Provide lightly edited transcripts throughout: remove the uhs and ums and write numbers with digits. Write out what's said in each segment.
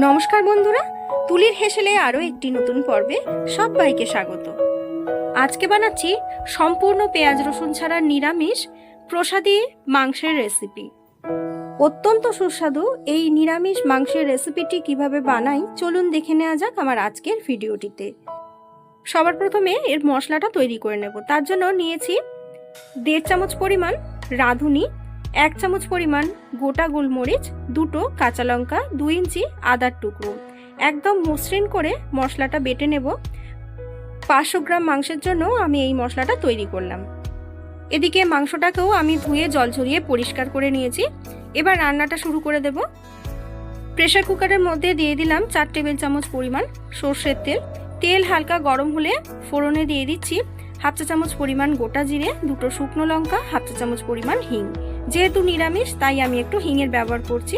নমস্কার বন্ধুরা, তুলির হেসেলে আরও একটি নতুন পর্বে সবাইকে স্বাগত। আজকে বানাচ্ছি সম্পূর্ণ পেঁয়াজ রসুন ছাড়া নিরামিষ প্রসাদী মাংসের রেসিপি। অত্যন্ত সুস্বাদু এই নিরামিষ মাংসের রেসিপিটি কিভাবে বানাই চলুন দেখে নেওয়া যাক আমার আজকের ভিডিওটিতে। সবার প্রথমে এর মশলাটা তৈরি করে নেব। তার জন্য নিয়েছি 1.5 চামচ পরিমাণ রাঁধুনি, 1 চামচ পরিমাণ গোটা গোলমরিচ, 2টো কাঁচা লঙ্কা, 2 ইঞ্চি আদার টুকরো। একদম মসৃণ করে মশলাটা বেটে নেব। 500 গ্রাম মাংসের জন্য আমি এই মশলাটা তৈরি করলাম। এদিকে মাংসটাকেও আমি ধুয়ে জল ঝরিয়ে পরিষ্কার করে নিয়েছি। এবার রান্নাটা শুরু করে দেব। প্রেসার কুকারের মধ্যে দিয়ে দিলাম 4 টেবিল চামচ পরিমাণ সর্ষের তেল। তেল হালকা গরম হলে ফোড়নে দিয়ে দিচ্ছি 1/2 চা চামচ পরিমাণ গোটা জিরে, 2টো শুকনো লঙ্কা, 1/2 চা চামচ পরিমাণ হিং। যেহেতু নিরামিষ তাই আমি একটু হিঙের ব্যবহার করছি।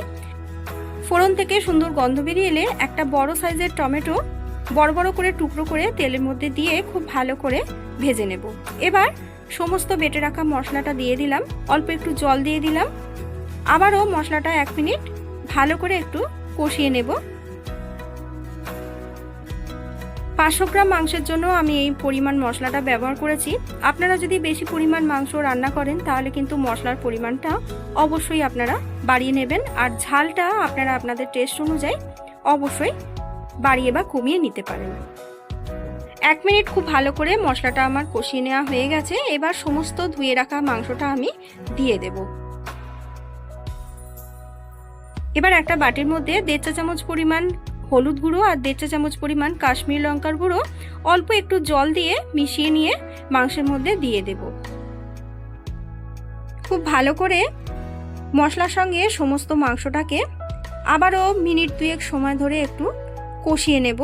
ফোড়ন থেকে সুন্দর গন্ধ বেরিয়ে এলে একটা বড় সাইজের টমেটো বড় বড় করে টুকরো করে তেলের মধ্যে দিয়ে খুব ভালো করে ভেজে নেব। এবার সমস্ত বেটে রাখা মশলাটা দিয়ে দিলাম, অল্প একটু জল দিয়ে দিলাম। আবারও মশলাটা 1 মিনিট ভালো করে একটু কষিয়ে নেব। 500 গ্রাম মাংসের জন্য আমি এই পরিমাণ মশলাটা ব্যবহার করেছি। আপনারা যদি বেশি পরিমাণ মাংস রান্না করেন তাহলে কিন্তু মশলার পরিমাণটা অবশ্যই আপনারা বাড়িয়ে নেবেন, আর ঝালটা আপনারা আপনাদের টেস্ট অনুযায়ী অবশ্যই বাড়িয়ে বা কমিয়ে নিতে পারেন। 1 মিনিট খুব ভালো করে মশলাটা আমার কষিয়ে নেওয়া হয়ে গেছে। এবার সমস্ত ধুয়ে রাখা মাংসটা আমি দিয়ে দেব। এবার একটা বাটির মধ্যে 1.5 চা চামচ পরিমাণ হলুদ গুঁড়ো আর 1.5 চা চামচ পরিমাণ কাশ্মীরি লঙ্কার গুঁড়ো অল্প একটু জল দিয়ে মিশিয়ে নিয়ে মাংসের মধ্যে দিয়ে দেব। খুব ভালো করে মশলার সঙ্গে সমস্ত মাংসটাকে আবারও মিনিট 2 সময় ধরে একটু কষিয়ে নেব।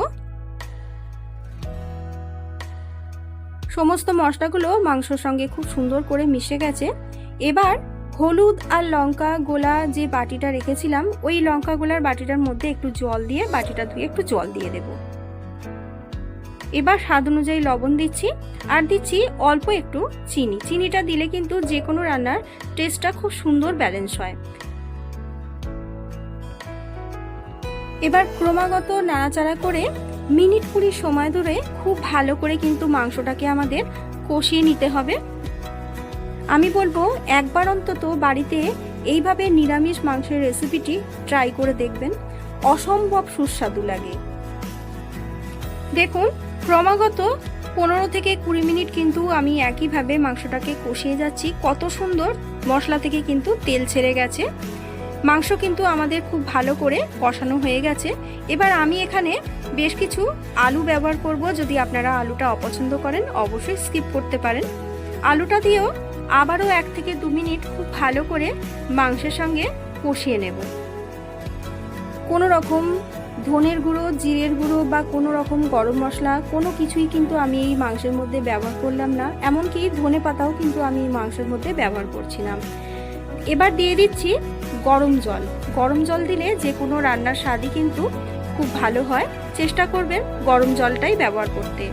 সমস্ত মশলাগুলো মাংসের সঙ্গে খুব সুন্দর করে মিশে গেছে। এবার হলুদ আর লঙ্কা গোলা যে বাটিটা রেখেছিলাম ওই লঙ্কা গোলার বাটিটার মধ্যে একটু জল দিয়ে বাটিটা ধুয়ে একটু জল দিয়ে দেব। এবার স্বাদ অনুযায়ী লবণ দিচ্ছি আর দিচ্ছি অল্প একটু চিনি। চিনিটা দিলে কিন্তু যে কোনো রান্নার টেস্টটা খুব সুন্দর ব্যালেন্স হয়। এবার ক্রমাগত নাড়াচাড়া করে মিনিট 20 সময় ধরে খুব ভালো করে কিন্তু মাংসটাকে আমাদের কষিয়ে নিতে হবে। আমি বলবো একবার অন্তত বাড়িতে এইভাবে নিরামিষ মাংসের রেসিপিটি ট্রাই করে দেখবেন, অসম্ভব সুস্বাদু লাগে। দেখুন ক্রমাগত 15 থেকে 20 মিনিট কিন্তু আমি একইভাবে মাংসটাকে কষিয়ে যাচ্ছি। কত সুন্দর মশলা থেকে কিন্তু তেল ছেড়ে গেছে। মাংস কিন্তু আমাদের খুব ভালো করে কষানো হয়ে গেছে। এবার আমি এখানে বেশ কিছু আলু ব্যবহার করব। যদি আপনারা আলুটা অপছন্দ করেন অবশ্যই স্কিপ করতে পারেন। আলুটা দিয়েও আবারও 1 থেকে 2 মিনিট খুব ভালো করে মাংসের সঙ্গে কষিয়ে নেব। কোনো রকম ধনের গুঁড়ো, জিরের গুঁড়ো বা কোনো রকম গরম মশলা কোনো কিছুই কিন্তু আমি এই মাংসের মধ্যে ব্যবহার করলাম না। এমনকি ধনে পাতাও কিন্তু আমি এই মাংসের মধ্যে ব্যবহার করছি না। এবার দিয়ে দিচ্ছি গরম জল। গরম জল দিলে যে কোনো রান্নার স্বাদই কিন্তু খুব ভালো হয়। চেষ্টা করবেন গরম জলটাই ব্যবহার করতে।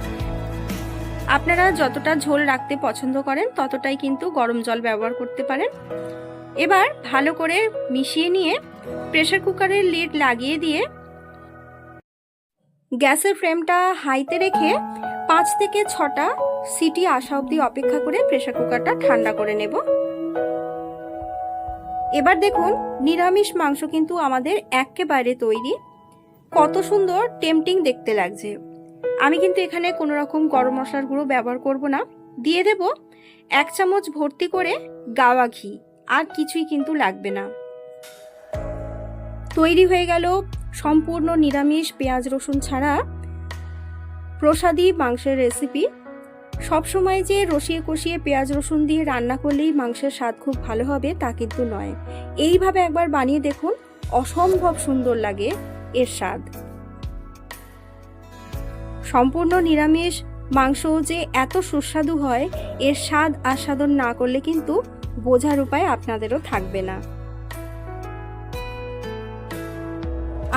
আপনারা যতটা ঝোল রাখতে পছন্দ করেন ততটাই কিন্তু গরম জল ব্যবহার করতে পারেন। এবার ভালো করে মিশিয়ে নিয়ে প্রেসার কুকারের লিড লাগিয়ে দিয়ে গ্যাসের ফ্লেমটা হাইতে রেখে 5 থেকে 6টা সিটি আসা অবধি অপেক্ষা করে প্রেসার কুকারটা ঠান্ডা করে নেব। এবার দেখুন নিরামিষ মাংস কিন্তু আমাদের একেবারে তৈরি। কত সুন্দর টেম্পটিং দেখতে লাগছে। আমি কিন্তু এখানে কোনো রকম গরম মশলার গুঁড়ো ব্যবহার করব না। দিয়ে দেব 1 চামচ ভর্তি করে গাওয়া ঘি, আর কিছুই কিন্তু লাগবে না। তৈরি হয়ে গেল সম্পূর্ণ নিরামিষ পেঁয়াজ রসুন ছাড়া প্রসাদী মাংসের রেসিপি। সবসময় যে রসিয়ে কষিয়ে পেঁয়াজ রসুন দিয়ে রান্না করলেই মাংসের স্বাদ খুব ভালো হবে তা কিন্তু নয়। এইভাবে একবার বানিয়ে দেখুন, অসম্ভব সুন্দর লাগে এর স্বাদ। সম্পূর্ণ নিরামিষ মাংস যে এত সুস্বাদু হয় এর স্বাদ আস্বাদন না করলে কিন্তু বোঝার উপায় আপনাদেরও থাকবে না।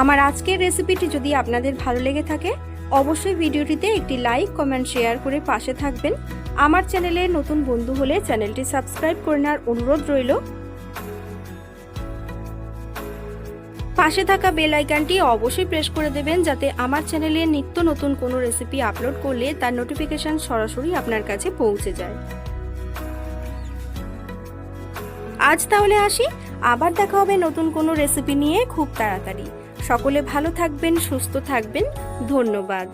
আমার আজকের রেসিপিটি যদি আপনাদের ভালো লেগে থাকে অবশ্যই ভিডিওটিতে একটি লাইক, কমেন্ট, শেয়ার করে পাশে থাকবেন। আমার চ্যানেলে নতুন বন্ধু হলে চ্যানেলটি সাবস্ক্রাইব করে নেওয়ার অনুরোধ রইল। পাশে থাকা বেল আইকনটি অবশ্যই প্রেস করে দেবেন, যাতে আমার চ্যানেলে নিত্য নতুন কোনো রেসিপি আপলোড করলে তার নোটিফিকেশন সরাসরি আপনার কাছে পৌঁছে যায়। আজ তাহলে আসি, আবার দেখা হবে নতুন কোনো রেসিপি নিয়ে খুব তাড়াতাড়ি। সকলে ভালো থাকবেন, সুস্থ থাকবেন। ধন্যবাদ।